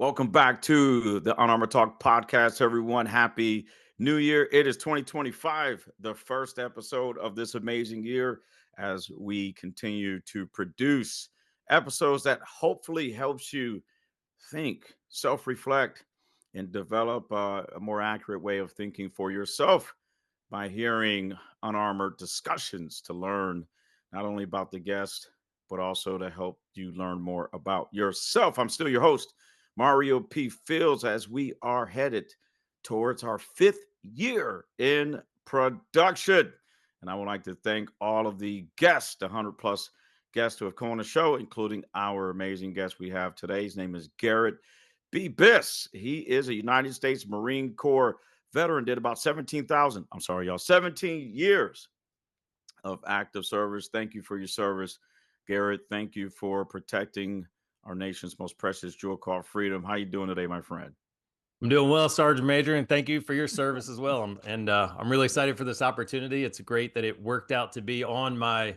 Welcome back to the Unarmored Talk podcast, everyone. Happy New Year. It is 2025, the first episode of this amazing year as we continue to produce episodes that hopefully helps you think, self-reflect, and develop a more accurate way of thinking for yourself by hearing unarmored discussions to learn not only about the guest, but also to help you learn more about yourself. I'm still your host, Mario P. Fields, as we are headed towards our fifth year in production. And I would like to thank all of the guests, the 100 plus guests who have come on the show, including our amazing guest we have today. His name is Garrett Biss. He is a United States Marine Corps veteran, did about 17 years of active service. Thank you for your service, Garrett. Thank you for protecting our nation's most precious jewel called freedom. How you doing today, my friend? I'm doing well, Sergeant Major, and thank you for your service as well. I'm really excited for this opportunity. It's great that it worked out to be on my,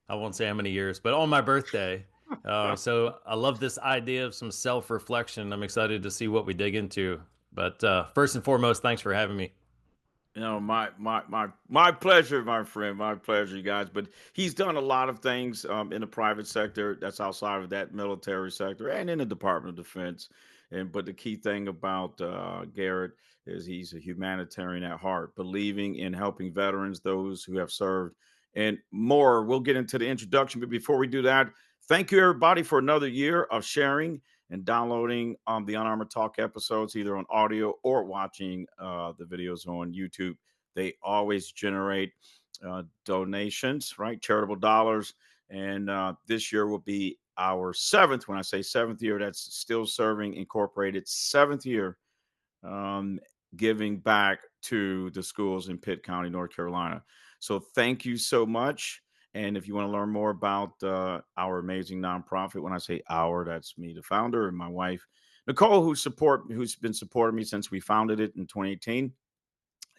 I won't say how many years, but on my birthday. So I love this idea of some self-reflection. I'm excited to see what we dig into. But first and foremost, thanks for having me. My pleasure, my friend. My pleasure, you guys. But he's done a lot of things in the private sector that's outside of that military sector and in the Department of Defense. And but the key thing about Garrett is he's a humanitarian at heart, believing in helping veterans, those who have served, and more. We'll get into the introduction, but before we do that, thank you everybody for another year of sharing and downloading the Unarmored Talk episodes, either on audio or watching the videos on YouTube. They always generate donations, right? Charitable dollars. And this year will be our seventh. When I say seventh year, that's Still Serving Incorporated, seventh year giving back to the schools in Pitt County, North Carolina. So thank you so much. And if you want to learn more about our amazing nonprofit, when I say our, that's me, the founder, and my wife, Nicole, who's been supporting me since we founded it in 2018.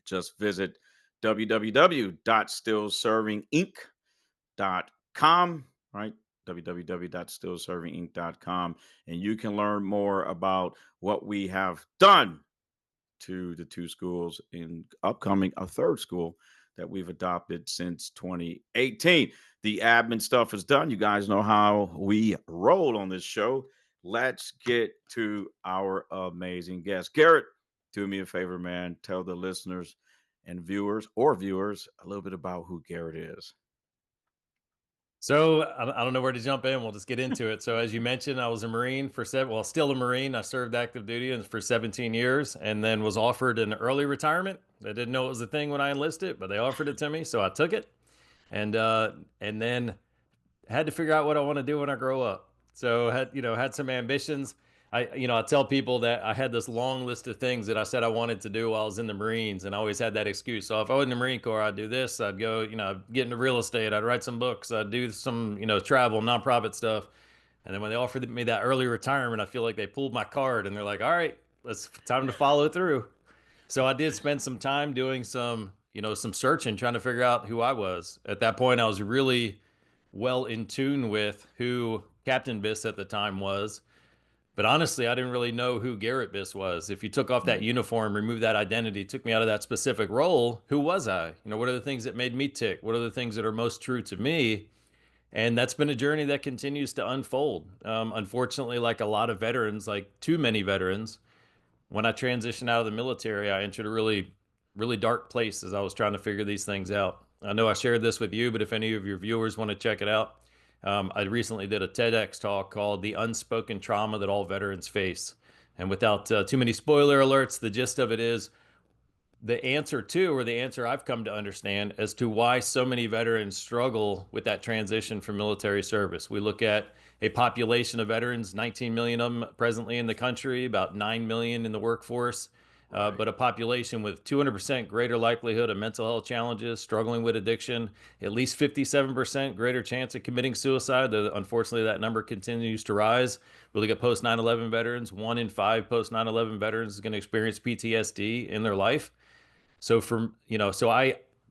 Just visit www.stillservinginc.com, right? www.stillservinginc.com. And you can learn more about what we have done to the two schools in upcoming a third school that we've adopted since 2018. The admin stuff is done. You guys know how we roll on this show. Let's get to our amazing guest. Garrett, do me a favor, man. Tell the listeners and viewers a little bit about who Garrett is. So I don't know where to jump in. We'll just get into it. So as you mentioned, I was a Marine for still a Marine. I served active duty for 17 years and then was offered an early retirement. I didn't know it was a thing when I enlisted, but they offered it to me. So I took it and then had to figure out what I want to do when I grow up. So had some ambitions. I tell people that I had this long list of things that I said I wanted to do while I was in the Marines, and I always had that excuse. So if I was in the Marine Corps, I'd do this. I'd go, get into real estate. I'd write some books. I'd do some, travel, nonprofit stuff. And then when they offered me that early retirement, I feel like they pulled my card and they're like, all right, it's time to follow through. So I did spend some time doing some searching, trying to figure out who I was. At that point, I was really well in tune with who Captain Biss at the time was. But honestly, I didn't really know who Garrett Biss was. If you took off that uniform, removed that identity, took me out of that specific role, who was I? What are the things that made me tick? What are the things that are most true to me? And that's been a journey that continues to unfold. Unfortunately, like a lot of veterans, like too many veterans, when I transitioned out of the military, I entered a really, really dark place as I was trying to figure these things out. I know I shared this with you, but if any of your viewers want to check it out, I recently did a TEDx talk called The Unspoken Trauma That All Veterans Face. And without too many spoiler alerts, the gist of it is the answer I've come to understand as to why so many veterans struggle with that transition from military service. We look at a population of veterans, 19 million of them presently in the country, about 9 million in the workforce, but a population with 200% greater likelihood of mental health challenges, struggling with addiction, at least 57% greater chance of committing suicide. Unfortunately, that number continues to rise. We look at post 9/11 veterans, 1 in 5 post 9/11 veterans is going to experience PTSD in their life. So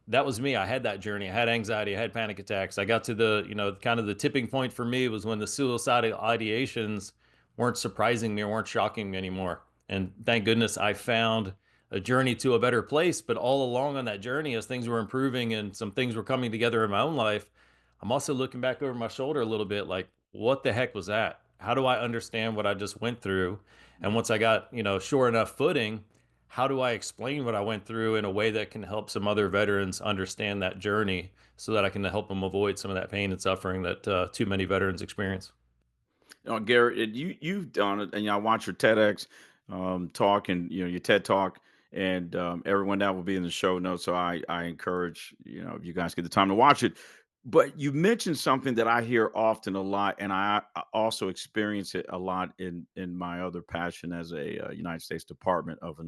that was me. I had that journey. I had anxiety. I had panic attacks. I got to the, kind of the tipping point for me was when the suicidal ideations weren't surprising me or weren't shocking me anymore. And thank goodness I found a journey to a better place. But all along on that journey, as things were improving and some things were coming together in my own life, I'm also looking back over my shoulder a little bit like, what the heck was that? How do I understand what I just went through? And once I got, sure enough footing, how do I explain what I went through in a way that can help some other veterans understand that journey so that I can help them avoid some of that pain and suffering that too many veterans experience? Garrett, you've done it, and I watch your TEDx talk, and your TED talk, and everyone that will be in the show notes. So I encourage if you guys get the time to watch it. But you mentioned something that I hear often a lot, and I also experience it a lot in my other passion as a United States Department of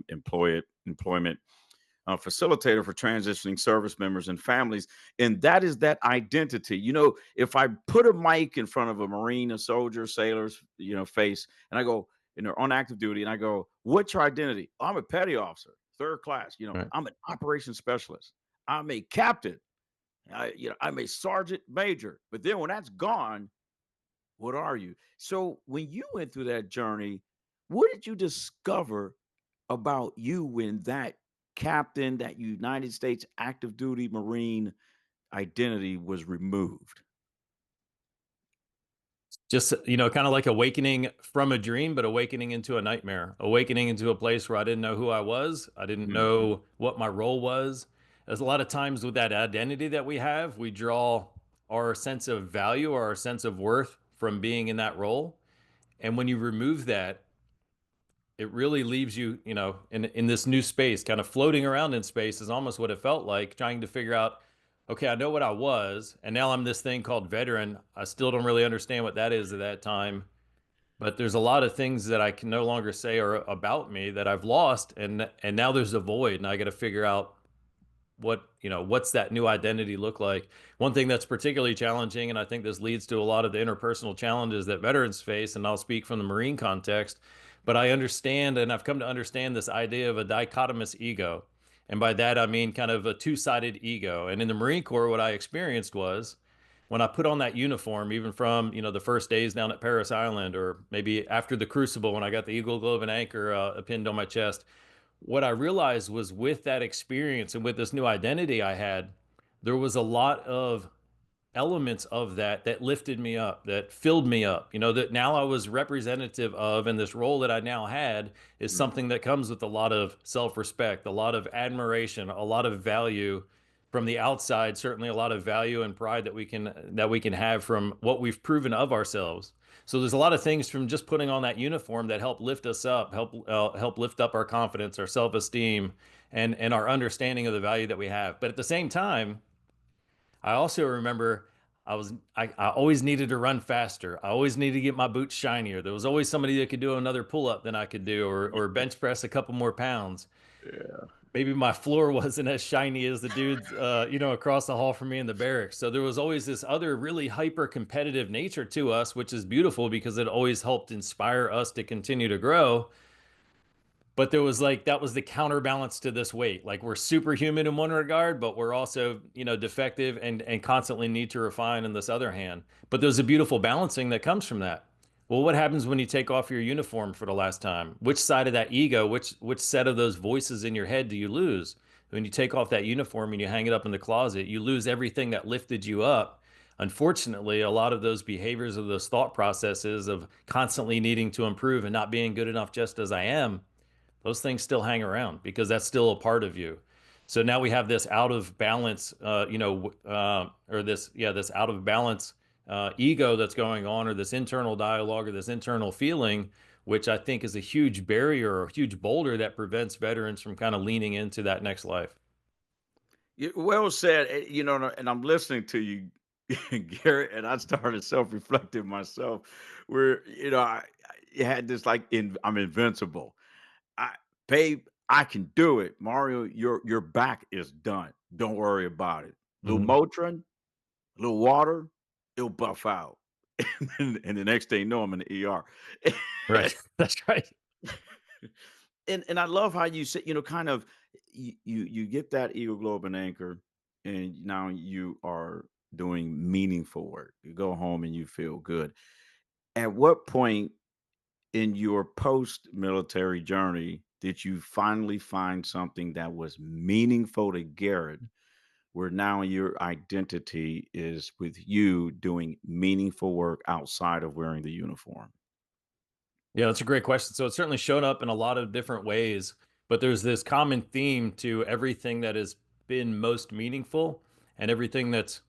Employment facilitator for transitioning service members and families. And that is that identity. If I put a mic in front of a Marine, a soldier, sailor's, face, and I go, and they're on active duty, and I go, what's your identity? "Oh, I'm a petty officer, third class. Right. I'm an operations specialist. I'm a captain. I'm a sergeant major." But then when that's gone, what are you? So when you went through that journey, what did you discover about you when that captain, that United States active duty Marine identity was removed? Just, kind of like awakening from a dream, but awakening into a nightmare, awakening into a place where I didn't know who I was. I didn't Mhm. know what my role was. There's a lot of times with that identity that we have, we draw our sense of value or our sense of worth from being in that role. And when you remove that, it really leaves you, in this new space, kind of floating around in space is almost what it felt like, trying to figure out, okay, I know what I was, and now I'm this thing called veteran. I still don't really understand what that is at that time, but there's a lot of things that I can no longer say are about me that I've lost, and now there's a void, and I got to figure out what's that new identity look like. One thing that's particularly challenging, and I think this leads to a lot of the interpersonal challenges that veterans face, and I'll speak from the Marine context, but I understand, and I've come to understand this idea of a dichotomous ego. And by that I mean kind of a two-sided ego. And in the Marine Corps, what I experienced was when I put on that uniform, even from the first days down at Paris Island, or maybe after the Crucible when I got the Eagle Globe and Anchor pinned on my chest, what I realized was with that experience and with this new identity I had, there was a lot of elements of that that lifted me up, that filled me up, that now I was representative of. And this role that I now had is Mm. something that comes with a lot of self respect, a lot of admiration, a lot of value from the outside, certainly a lot of value and pride that we can have from what we've proven of ourselves. So there's a lot of things from just putting on that uniform that help lift us up, help lift up our confidence, our self-esteem, and our understanding of the value that we have. But at the same time, I also remember I always needed to run faster. I always needed to get my boots shinier. There was always somebody that could do another pull up than I could do, or bench press a couple more pounds. Yeah. Maybe my floor wasn't as shiny as the dudes, across the hall from me in the barracks. So there was always this other really hyper competitive nature to us, which is beautiful because it always helped inspire us to continue to grow. But there was like that was the counterbalance to this weight. Like we're superhuman in one regard, but we're also, defective and constantly need to refine in this other hand. But there's a beautiful balancing that comes from that. Well, what happens when you take off your uniform for the last time? Which side of that ego, which set of those voices in your head do you lose? When you take off that uniform and you hang it up in the closet, you lose everything that lifted you up. Unfortunately, a lot of those behaviors of those thought processes of constantly needing to improve and not being good enough just as I am, those things still hang around because that's still a part of you. So now we have this out of balance, or this out of balance ego that's going on, or this internal dialogue, or this internal feeling, which I think is a huge barrier or a huge boulder that prevents veterans from kind of leaning into that next life. Well said. And I'm listening to you, Garrett, and I started self-reflecting myself, where I had this like I'm invincible. I Babe, I can do it. Mario, your back is done. Don't worry about it. Little Hmm. Motrin, a little water, it'll buff out. And the next thing you know, I'm in the ER. Right. That's right. And I love how you said, kind of you get that Eagle Globe and Anchor, and now you are doing meaningful work. You go home and you feel good. At what point? in your post-military journey did you finally find something that was meaningful to Garrett, where now your identity is with you doing meaningful work outside of wearing the uniform? Yeah, that's a great question. So it's certainly shown up in a lot of different ways, but there's this common theme to everything that has been most meaningful and everything that's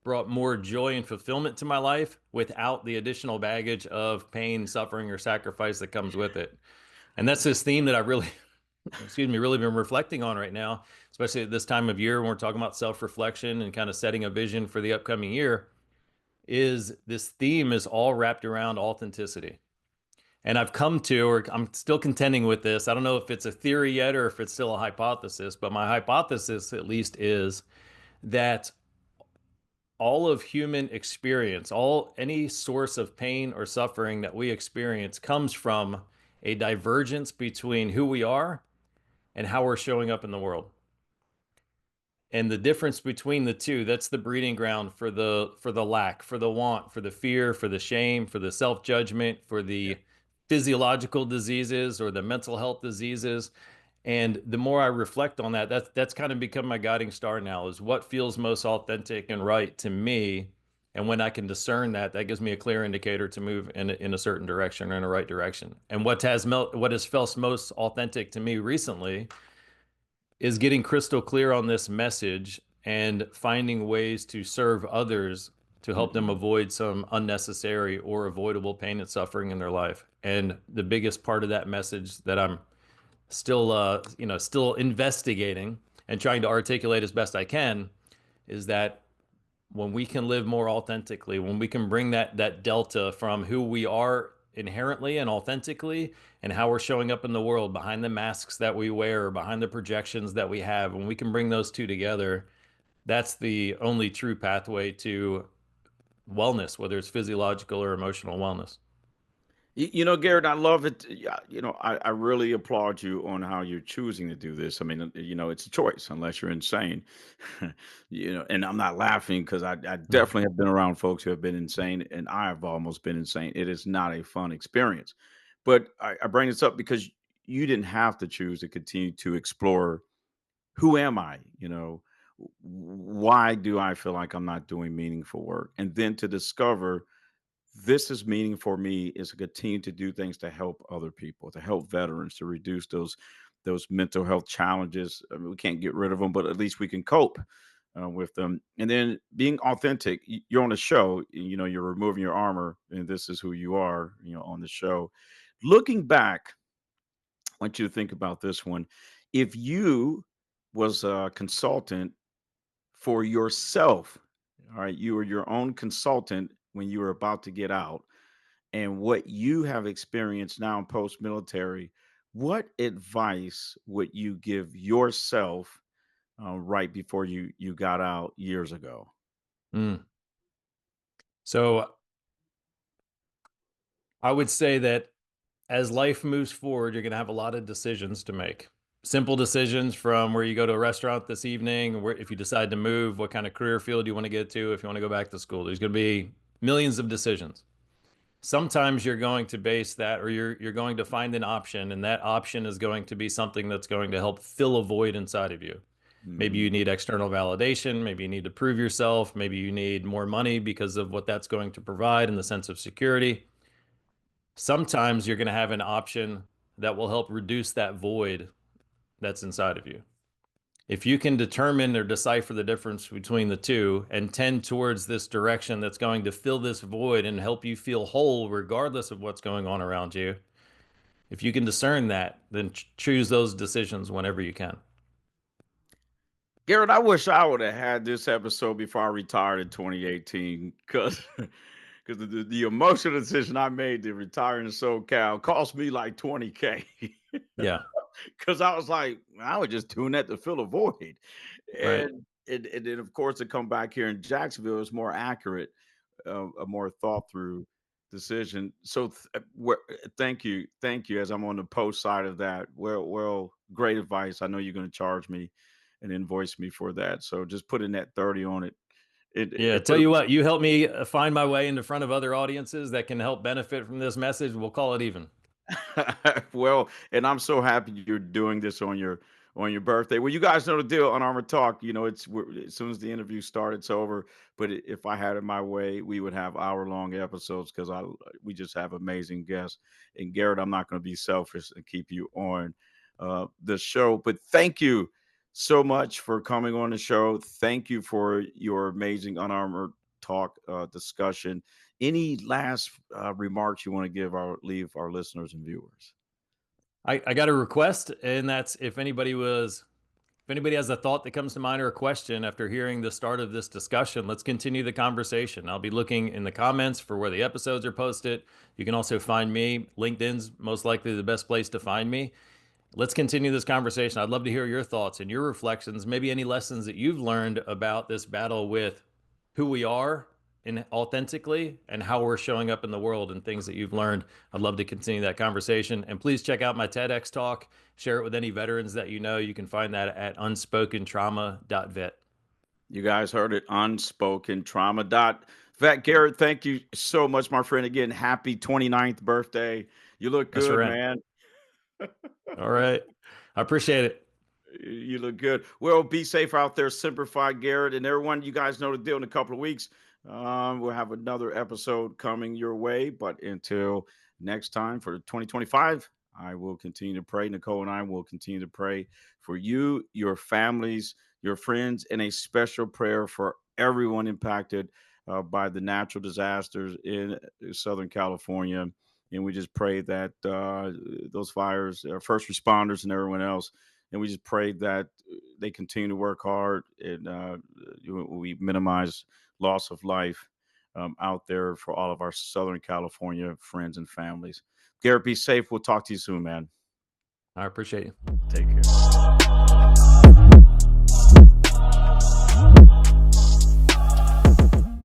brought more joy and fulfillment to my life without the additional baggage of pain, suffering, or sacrifice that comes with it. And that's this theme that I really, excuse me, really been reflecting on right now, especially at this time of year when we're talking about self-reflection and kind of setting a vision for the upcoming year, is this theme is all wrapped around authenticity. And I've come to, or I'm still contending with this. I don't know if it's a theory yet or if it's still a hypothesis, but my hypothesis at least is that all of human experience, all any source of pain or suffering that we experience comes from a divergence between who we are and how we're showing up in the world. And the difference between the two, that's the breeding ground for the lack, for the want, for the fear, for the shame, for the self-judgment, for Yeah. the physiological diseases or the mental health diseases. And the more I reflect on that, that's kind of become my guiding star now, is what feels most authentic and right to me. And when I can discern that, that gives me a clear indicator to move in a certain direction or in a right direction. And what has felt most authentic to me recently is getting crystal clear on this message and finding ways to serve others to help them Mhm. avoid some unnecessary or avoidable pain and suffering in their life. And the biggest part of that message that I'm still still investigating and trying to articulate as best I can is that when we can live more authentically, when we can bring that delta from who we are inherently and authentically and how we're showing up in the world behind the masks that we wear, behind the projections that we have, when we can bring those two together, that's the only true pathway to wellness, whether it's physiological or emotional wellness. Garrett, I love it. Yeah, I really applaud you on how you're choosing to do this. I mean, it's a choice unless you're insane. And I'm not laughing because I Mhm. definitely have been around folks who have been insane, and I have almost been insane. It is not a fun experience. But I bring this up because you didn't have to choose to continue to explore who am I? Why do I feel like I'm not doing meaningful work? And then to discover this is meaning for me is to continue to do things to help other people, to help veterans, to reduce those mental health challenges. I mean, we can't get rid of them, but at least we can cope with them. And then being authentic. You're on a show. You're removing your armor, and this is who you are. On the show. Looking back, I want you to think about this one. If you was a consultant for yourself, all right, you were your own consultant when you were about to get out and what you have experienced now in post military, what advice would you give yourself right before you got out years ago? Mm. So I would say that as life moves forward, you're going to have a lot of decisions to make. Simple decisions from where you go to a restaurant this evening, where if you decide to move, what kind of career field you want to get to, if you want to go back to school. There's going to be millions of decisions. Sometimes you're going to base that, or you're going to find an option, and that option is going to be something that's going to help fill a void inside of you. Maybe Hmm. you need external validation, maybe you need to prove yourself, maybe you need more money because of what that's going to provide in the sense of security. Sometimes you're going to have an option that will help reduce that void that's inside of you. If you can determine or decipher the difference between the two and tend towards this direction that's going to fill this void and help you feel whole regardless of what's going on around you, if you can discern that, then choose those decisions whenever you can. Garrett, I wish I would have had this episode before I retired in 2018 because the emotional decision I made to retire in SoCal cost me like 20K. Yeah, Because I was like, I was just doing that to fill a void. right. And then, of course, to come back here in Jacksonville is more accurate, a more thought through decision. So, thank you. As I'm on the post side of that, well, great advice. I know you're going to charge me and invoice me for that. So, just putting that 30 on it. Yeah, It tell put you what, you help me find my way into front of other audiences that can help benefit from this message. We'll call it even. Well, and I'm so happy you're doing this on your birthday. Well, you guys know the deal on Armor Talk. As soon as the interview started, it's over. But if I had it my way, we would have hour-long episodes because I we just have amazing guests. And Garrett, I'm not going to be selfish and keep you on the show. But thank you so much for coming on the show. Thank you for your amazing Unarmored Talk discussion. Any last remarks you want to leave our listeners and viewers? I got a request, and that's if anybody has a thought that comes to mind or a question after hearing the start of this discussion, let's continue the conversation. I'll be looking in the comments for where the episodes are posted. You can also find me. LinkedIn's most likely the best place to find me. Let's continue this conversation. I'd love to hear your thoughts and your reflections, maybe any lessons that you've learned about this battle with who we are and authentically and how we're showing up in the world and things that you've learned. I'd love to continue that conversation. And please check out my TEDx talk. Share it with any veterans that you know. You can find that at unspokentrauma.vet. You guys heard it, unspoken trauma dot vet. Garrett, thank you so much, my friend. Again, happy 29th birthday. You look That's good, right. man. All right. I appreciate it. You look good. Well, be safe out there, Simplify Garrett, and everyone. You guys know the deal. In a couple of weeks, we'll have another episode coming your way. But until next time for 2025, I will continue to pray. Nicole and I will continue to pray for you, your families, your friends, and a special prayer for everyone impacted by the natural disasters in Southern California. And we just pray that those fires, first responders, and everyone else, and we just pray that they continue to work hard and we minimize loss of life out there for all of our Southern California friends and families. Garrett, be safe. We'll talk to you soon, man. I appreciate you. Take care.